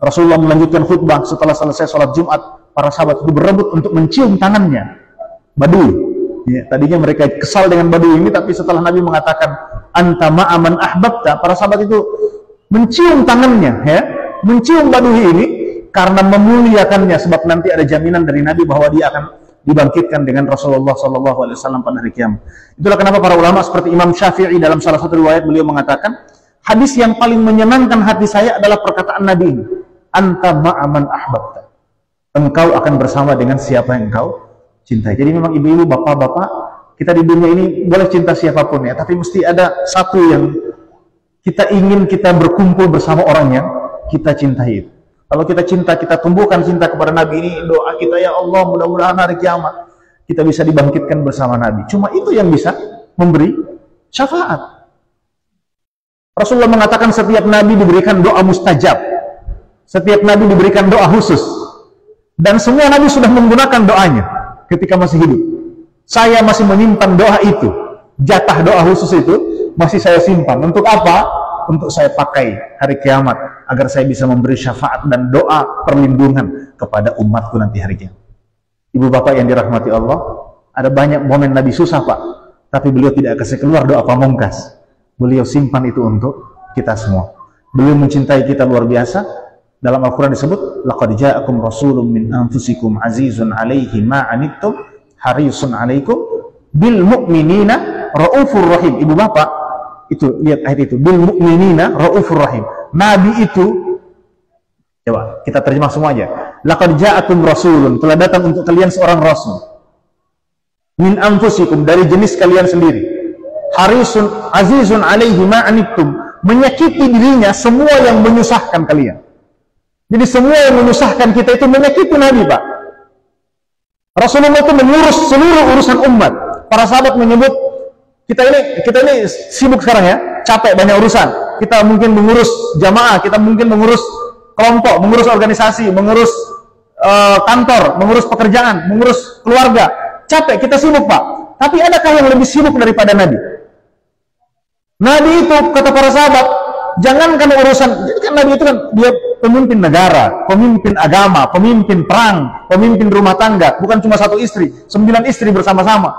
Rasulullah melanjutkan khutbah setelah selesai sholat Jumat, para sahabat itu berebut untuk mencium tangannya Badui. Ya, tadinya mereka kesal dengan Badui ini, tapi setelah Nabi mengatakan anta ma'aman ahbabta, para sahabat itu mencium tangannya, ya, mencium Badui ini karena memuliakannya, sebab nanti ada jaminan dari Nabi bahwa dia akan dibangkitkan dengan Rasulullah SAW pada hari kiamat. Itulah kenapa para ulama seperti Imam Syafi'i dalam salah satu riwayat beliau mengatakan, hadis yang paling menyenangkan hati saya adalah perkataan Nabi ini, anta ma'aman ahbabta, engkau akan bersama dengan siapa yang engkau cintai. Jadi memang ibu-ibu, bapak-bapak, kita di dunia ini boleh cinta siapapun ya, tapi mesti ada satu yang kita ingin, kita berkumpul bersama orang yang kita cintai. Kalau kita cinta, kita tumbuhkan cinta kepada Nabi, ini doa kita, ya Allah, mudah-mudahan hari kiamat kita bisa dibangkitkan bersama Nabi. Cuma itu yang bisa memberi syafaat. Rasulullah mengatakan setiap Nabi diberikan doa mustajab, setiap Nabi diberikan doa khusus, dan semua Nabi sudah menggunakan doanya ketika masih hidup. Saya masih menyimpan doa itu, jatah doa khusus itu masih saya simpan. Untuk apa? Untuk saya pakai hari kiamat, agar saya bisa memberi syafaat dan doa perlindungan kepada umatku nanti hari kiamat. Ibu bapak yang dirahmati Allah, ada banyak momen Nabi susah Pak, tapi beliau tidak kasih keluar doa pamungkas. Beliau simpan itu untuk kita semua. Beliau mencintai kita luar biasa. Dalam Al-Quran disebut, laqad ja'akum rasulun min anfusikum azizun alaihi ma anittum harisun alaikum bil mu'minina raufur rahim. Ibu bapak, itu lihat ayat itu, bil mu'minina raufur rahim. Nabi itu, coba kita terjemah semua aja, laqad ja'akum rasulun, telah datang untuk kalian seorang rasul, min anfusikum, dari jenis kalian sendiri, harisun azizun alaihi ma anittum, menyakiti dirinya semua yang menyusahkan kalian. Jadi semua yang menyusahkan kita itu menyakiti Nabi Pak. Rasulullah itu mengurus seluruh urusan umat. Para sahabat menyebut, kita ini sibuk sekarang ya, capek banyak urusan. Kita mungkin mengurus jamaah, kita mungkin mengurus kelompok, mengurus organisasi, mengurus kantor, mengurus pekerjaan, mengurus keluarga. Capek, kita sibuk Pak. Tapi adakah yang lebih sibuk daripada Nabi? Nabi itu, kata para sahabat, jangankan urusan, jadi kan Nabi itu kan dia pemimpin negara, pemimpin agama, pemimpin perang, pemimpin rumah tangga, bukan cuma satu istri, 9 istri bersama-sama,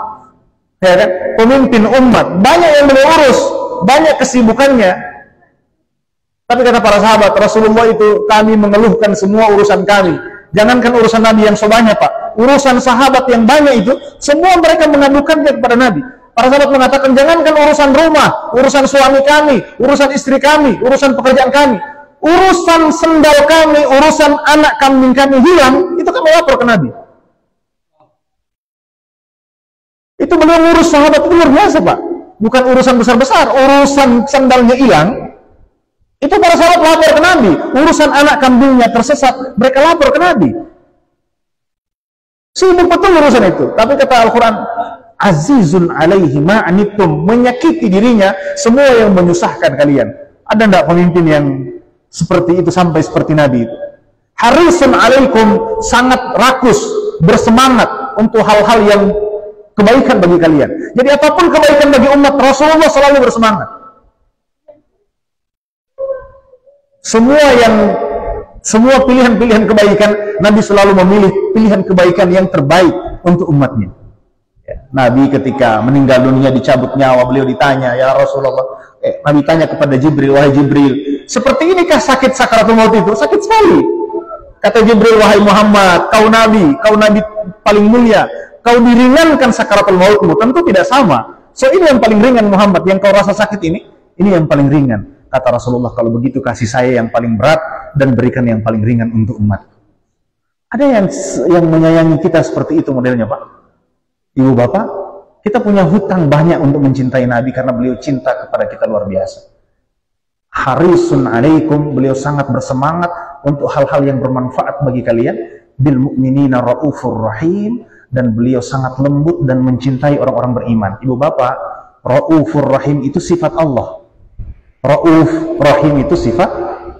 ya kan? Pemimpin umat, banyak yang beliau urus, banyak kesibukannya. Tapi kata para sahabat, Rasulullah itu, kami mengeluhkan semua urusan kami. Jangankan urusan Nabi yang sebanyak Pak, urusan sahabat yang banyak itu, semua mereka mengadukannya kepada Nabi. Para sahabat mengatakan, jangankan urusan rumah, urusan suami kami, urusan istri kami, urusan pekerjaan kami, urusan sendal kami, urusan anak kambing kami hilang, itu kami lapor ke Nabi. Itu beliau ngurus sahabat itu luar biasa Pak. Bukan urusan besar-besar, urusan sendalnya hilang, itu para sahabat lapor ke Nabi. Urusan anak kambingnya tersesat, mereka lapor ke Nabi. Sibuk betul urusan itu. Tapi kata Al-Quran, azizun alaihi ma'anittum, menyakiti dirinya semua yang menyusahkan kalian. Ada enggak pemimpin yang seperti itu sampai seperti Nabi itu? Harisun alaikum, sangat rakus, bersemangat untuk hal-hal yang kebaikan bagi kalian. Jadi apapun kebaikan bagi umat, Rasulullah selalu bersemangat. Semua pilihan-pilihan kebaikan, Nabi selalu memilih pilihan kebaikan yang terbaik untuk umatnya. Nabi ketika meninggal dunia, dicabut nyawa, beliau ditanya, ya Rasulullah, Nabi tanya kepada Jibril, wahai Jibril, seperti inikah sakit sakaratul maut itu? Sakit sekali. Kata Jibril, wahai Muhammad, kau Nabi paling mulia, kau diringankan sakaratul mautmu, tentu tidak sama. So ini yang paling ringan Muhammad, yang kau rasa sakit ini yang paling ringan. Kata Rasulullah, kalau begitu kasih saya yang paling berat dan berikan yang paling ringan untuk umat. Ada yang menyayangi kita seperti itu modelnya Pak. Ibu bapak, kita punya hutang banyak untuk mencintai Nabi karena beliau cinta kepada kita luar biasa. Harisun alaikum, beliau sangat bersemangat untuk hal-hal yang bermanfaat bagi kalian. Bil mu'minina raufur rahim, dan beliau sangat lembut dan mencintai orang-orang beriman. Ibu bapak, raufur rahim itu sifat Allah. Rauf rahim itu sifat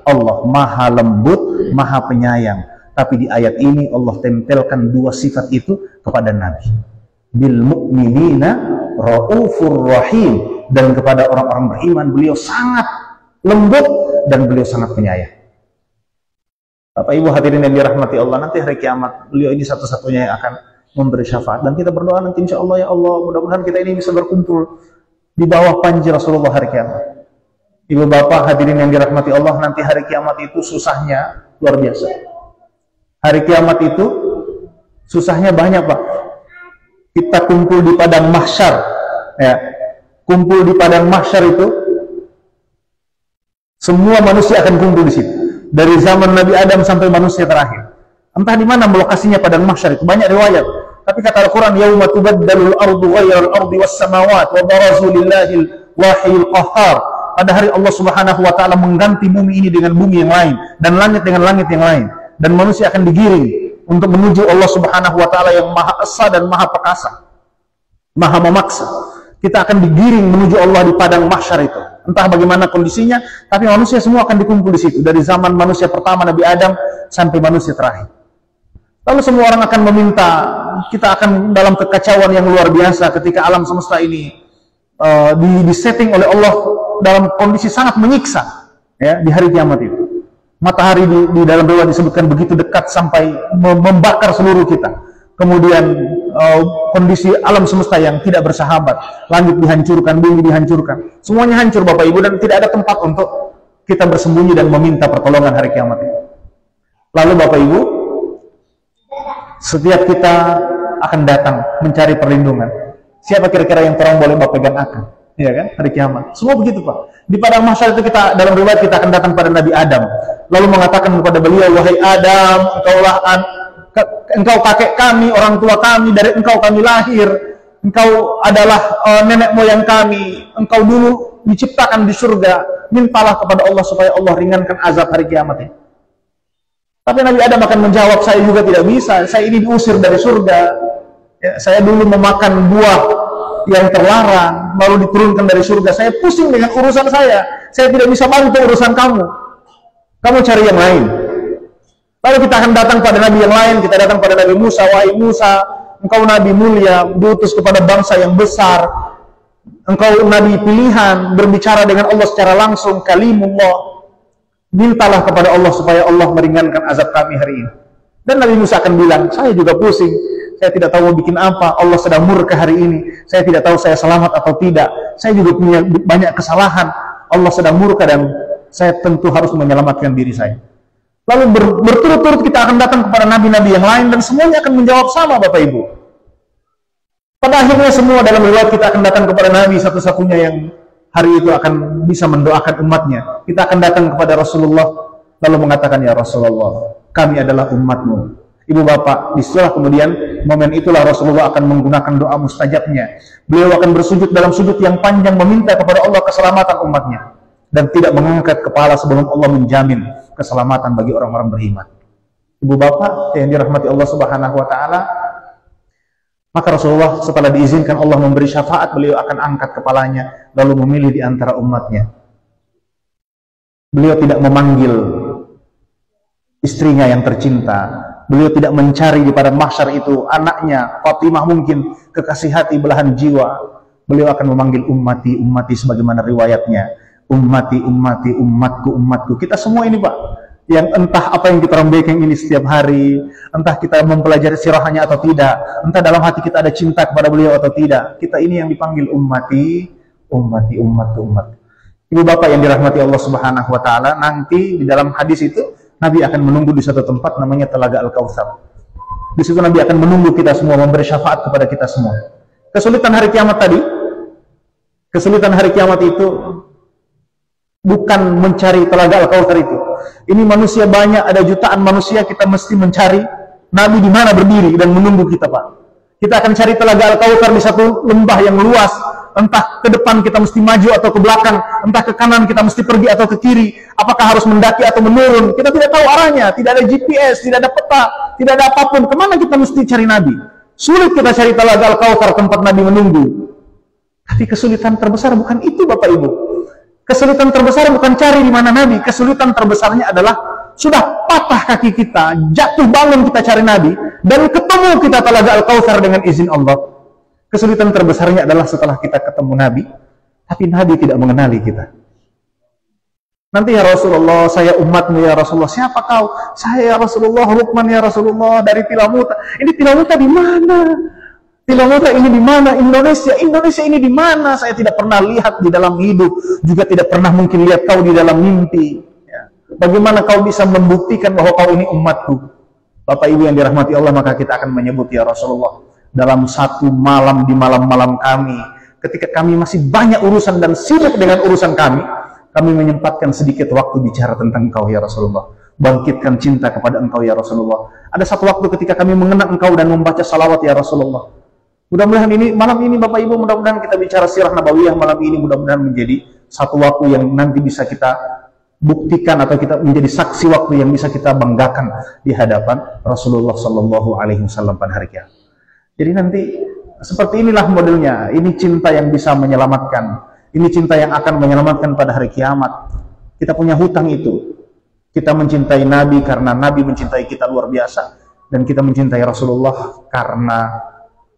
Allah, maha lembut, maha penyayang. Tapi di ayat ini Allah tempelkan dua sifat itu kepada Nabi. Bil mu'minina raufur rahim, dan kepada orang-orang beriman beliau sangat lembut dan beliau sangat penyayang. Bapak Ibu hadirin yang dirahmati Allah, nanti hari kiamat beliau ini satu-satunya yang akan memberi syafaat, dan kita berdoa nanti insya Allah, ya Allah mudah-mudahan kita ini bisa berkumpul di bawah panji Rasulullah hari kiamat. Ibu bapak hadirin yang dirahmati Allah, nanti hari kiamat itu susahnya luar biasa. Hari kiamat itu susahnya banyak Pak. Kita kumpul di padang mahsyar, ya. Kumpul di padang mahsyar itu semua manusia akan kumpul di situ. Dari zaman Nabi Adam sampai manusia terakhir. Entah di mana lokasinya padang mahsyar itu, banyak riwayat. Tapi kata Al-Quran, yauma tubaddalul ardu ghairal ardi was samawat wa barazu lillahil wahiyil qahhar. Pada hari Allah Subhanahu wa taala mengganti bumi ini dengan bumi yang lain dan langit dengan langit yang lain, dan manusia akan digiring untuk menuju Allah Subhanahu wa taala yang Maha Esa dan Maha Perkasa, Maha Memaksa. Kita akan digiring menuju Allah di padang mahsyar itu. Entah bagaimana kondisinya, tapi manusia semua akan dikumpul di situ dari zaman manusia pertama Nabi Adam sampai manusia terakhir. Lalu semua orang akan meminta, kita akan dalam kekacauan yang luar biasa ketika alam semesta ini disetting oleh Allah dalam kondisi sangat menyiksa, ya, di hari kiamat itu. Matahari di dalam riwayat disebutkan begitu dekat sampai membakar seluruh kita. Kemudian kondisi alam semesta yang tidak bersahabat, langit dihancurkan, bumi dihancurkan, semuanya hancur Bapak Ibu, dan tidak ada tempat untuk kita bersembunyi dan meminta pertolongan hari kiamat itu. Lalu Bapak Ibu, setiap kita akan datang mencari perlindungan. Siapa kira-kira yang terang boleh Bapak pegang akan? Ya kan? Hari kiamat. Semua begitu Pak. Di padang mahsyar itu kita, dalam riwayat kita akan datang pada Nabi Adam. Lalu mengatakan kepada beliau, wahai Adam, engkau kakek kami, orang tua kami, dari engkau kami lahir. Engkau adalah nenek moyang kami. Engkau dulu diciptakan di surga. Mintalah kepada Allah supaya Allah ringankan azab hari kiamat ini. Tapi Nabi Adam akan menjawab, saya juga tidak bisa. Saya ini diusir dari surga. Ya, saya dulu memakan buah yang terlarang, lalu diturunkan dari surga. Saya pusing dengan urusan saya. Saya tidak bisa bantu urusan kamu. Kamu cari yang lain. Lalu kita akan datang pada Nabi yang lain. Kita datang pada Nabi Musa. Wahai Musa, engkau Nabi mulia, diutus kepada bangsa yang besar. Engkau Nabi pilihan, berbicara dengan Allah secara langsung, kalimullah. Mintalah kepada Allah supaya Allah meringankan azab kami hari ini. Dan Nabi Musa akan bilang, saya juga pusing, saya tidak tahu mau bikin apa, Allah sedang murka hari ini, saya tidak tahu saya selamat atau tidak, saya juga punya banyak kesalahan, Allah sedang murka dan saya tentu harus menyelamatkan diri saya. Lalu berturut-turut kita akan datang kepada nabi-nabi yang lain dan semuanya akan menjawab sama Bapak Ibu. Pada akhirnya semua dalam riwayat kita akan datang kepada Nabi satu-satunya yang hari itu akan bisa mendoakan umatnya. Kita akan datang kepada Rasulullah lalu mengatakan, ya Rasulullah, kami adalah umatmu. Ibu bapak, disitulah kemudian momen itulah Rasulullah akan menggunakan doa mustajabnya. Beliau akan bersujud dalam sujud yang panjang meminta kepada Allah keselamatan umatnya dan tidak mengangkat kepala sebelum Allah menjamin keselamatan bagi orang-orang beriman. Ibu bapak yang dirahmati Allah Subhanahu wa taala, maka Rasulullah setelah diizinkan Allah memberi syafaat, beliau akan angkat kepalanya lalu memilih di antara umatnya. Beliau tidak memanggil istrinya yang tercinta. Beliau tidak mencari di padang mahsyar itu anaknya Fatimah, mungkin kekasih hati belahan jiwa. Beliau akan memanggil ummati, ummati sebagaimana riwayatnya. Ummati, ummati, umatku, umatku. Kita semua ini Pak, yang entah apa yang kita rembekeng ini setiap hari, entah kita mempelajari sirahnya atau tidak, entah dalam hati kita ada cinta kepada beliau atau tidak, kita ini yang dipanggil ummati, ummati, umatku, umatku. Ibu bapak yang dirahmati Allah Subhanahu wa taala, nanti di dalam hadis itu Nabi akan menunggu di satu tempat namanya Telaga Al-Kautsar. Di situ Nabi akan menunggu kita semua, memberi syafaat kepada kita semua. Kesulitan hari kiamat tadi, kesulitan hari kiamat itu bukan mencari Telaga Al-Kautsar itu. Ini manusia banyak, ada jutaan manusia, kita mesti mencari Nabi di mana berdiri dan menunggu kita Pak. Kita akan cari Telaga Al-Kautsar di satu lembah yang luas. Entah ke depan kita mesti maju atau ke belakang, entah ke kanan kita mesti pergi atau ke kiri, apakah harus mendaki atau menurun, kita tidak tahu arahnya, tidak ada GPS, tidak ada peta, tidak ada apapun, kemana kita mesti cari Nabi? Sulit kita cari Telaga Al-Kautsar tempat Nabi menunggu. Tapi kesulitan terbesar bukan itu Bapak Ibu. Kesulitan terbesar bukan cari di mana Nabi, kesulitan terbesarnya adalah sudah patah kaki kita, jatuh bangun kita cari Nabi, dan ketemu kita Telaga Al-Kautsar dengan izin Allah. Kesulitan terbesarnya adalah setelah kita ketemu Nabi, tapi Nabi tidak mengenali kita. Nanti ya Rasulullah, saya umatmu ya Rasulullah. Siapa kau? Saya ya Rasulullah, Rukman ya Rasulullah dari Tilamuta. Ini Tilamuta di mana? Tilamuta ini di mana? Indonesia. Indonesia ini di mana? Saya tidak pernah lihat di dalam hidup, juga tidak pernah mungkin lihat kau di dalam mimpi. Ya. Bagaimana kau bisa membuktikan bahwa kau ini umatku? Bapak Ibu yang dirahmati Allah, maka kita akan menyebut ya Rasulullah dalam satu malam di malam-malam kami, ketika kami masih banyak urusan dan sibuk dengan urusan kami menyempatkan sedikit waktu bicara tentang Engkau ya Rasulullah. Bangkitkan cinta kepada Engkau ya Rasulullah. Ada satu waktu ketika kami mengenang Engkau dan membaca salawat ya Rasulullah. Mudah-mudahan malam ini Bapak Ibu, mudah-mudahan kita bicara sirah nabawiyah malam ini, mudah-mudahan menjadi satu waktu yang nanti bisa kita buktikan atau kita menjadi saksi waktu yang bisa kita banggakan di hadapan Rasulullah Sallallahu Alaihi Wasallam pada hari kiamat. Jadi nanti seperti inilah modelnya. Ini cinta yang bisa menyelamatkan. Ini cinta yang akan menyelamatkan pada hari kiamat. Kita punya hutang itu. Kita mencintai Nabi karena Nabi mencintai kita luar biasa. Dan kita mencintai Rasulullah karena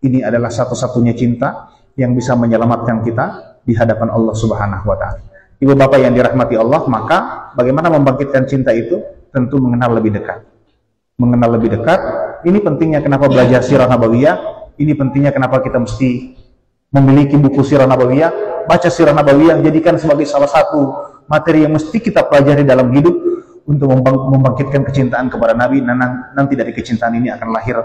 ini adalah satu-satunya cinta yang bisa menyelamatkan kita di hadapan Allah Subhanahu wa Ta'ala. Ibu bapak yang dirahmati Allah, maka bagaimana membangkitkan cinta itu? Tentu mengenal lebih dekat. Mengenal lebih dekat, ini pentingnya kenapa belajar sirah nabawiyah. Ini pentingnya kenapa kita mesti memiliki buku sirah nabawiyah. Baca sirah nabawiyah, jadikan sebagai salah satu materi yang mesti kita pelajari dalam hidup untuk membangkitkan kecintaan kepada Nabi. Nanti dari kecintaan ini akan lahir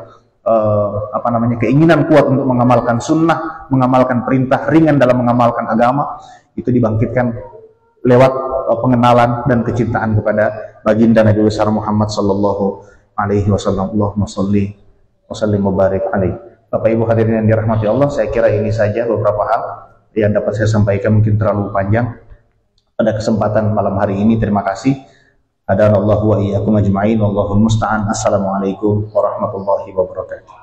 keinginan kuat untuk mengamalkan sunnah, mengamalkan perintah ringan dalam mengamalkan agama. Itu dibangkitkan lewat pengenalan dan kecintaan kepada baginda Nabi besar Muhammad Sallallahu Alaihi Wasallam. Allahumma sholli wa sallim wa barik alaihi. Bapak Ibu hadirin yang dirahmati Allah, saya kira ini saja beberapa hal yang dapat saya sampaikan, mungkin terlalu panjang pada kesempatan malam hari ini. Terima kasih. Hadanallahu wa iyyakum ajma'in, wallahul musta'an. Assalamualaikum warahmatullahi wabarakatuh.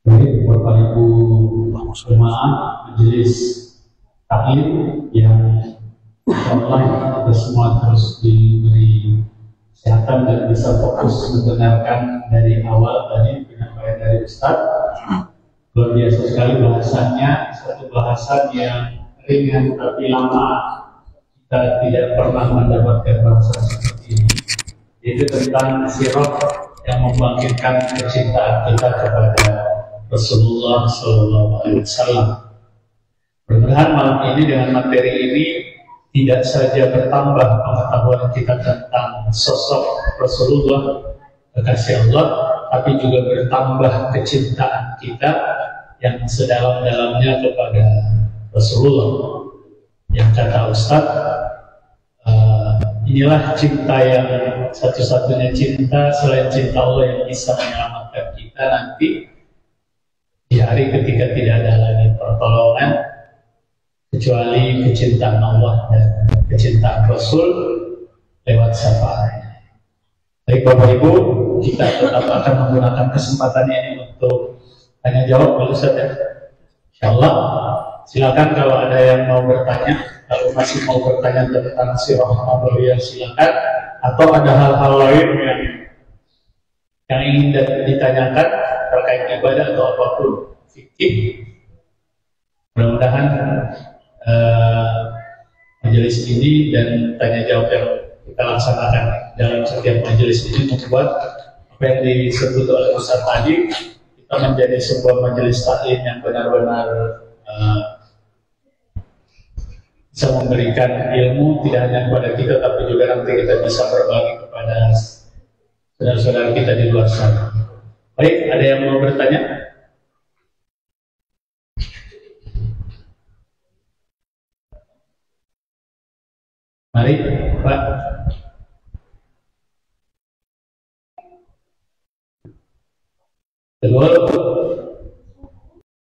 Baik, Bapak Ibu jemaah majelis taklim yang online, kita semua terus diberi kesehatan dan bisa fokus mendengarkan dari awal tadi penyampaian dari Ustaz. Luar biasa sekali bahasannya, satu bahasan yang ringan tapi lama. Kita tidak pernah mendapatkan bahasan seperti ini, yaitu tentang sirah yang membangkitkan kecintaan kita kepada Rasulullah Sallallahu Alaihi Wasallam. Mudah-mudahan malam ini dengan materi ini tidak saja bertambah pengetahuan kita tentang sosok Rasulullah kekasih Allah, tapi juga bertambah kecintaan kita yang sedalam-dalamnya kepada Rasulullah. Yang kata Ustaz, inilah cinta yang satu-satunya cinta selain cinta Allah yang bisa menyelamatkan kita nanti di hari ketika tidak ada lagi pertolongan kecuali kecintaan Allah dan kecintaan Rasul lewat syafaatnya. Baik Bapak Ibu, kita tetap akan menggunakan kesempatan ini untuk tanya jawab dulu saja. Insyaallah, silakan kalau ada yang mau bertanya, kalau masih mau bertanya tentang sirah nabawiyah silakan, atau ada hal-hal lain yang ingin ditanyakan terkait ibadah atau apapun fikih. Mudah-mudahan majelis ini dan tanya jawab yang kita laksanakan dalam setiap majelis ini membuat apa yang disebut oleh Ustaz tadi, kita menjadi sebuah majelis taklim yang benar-benar bisa memberikan ilmu tidak hanya kepada kita, tapi juga nanti kita bisa berbagi kepada saudara-saudara kita di luar sana. Baik, ada yang mau bertanya? Mari, Pak. Kedua,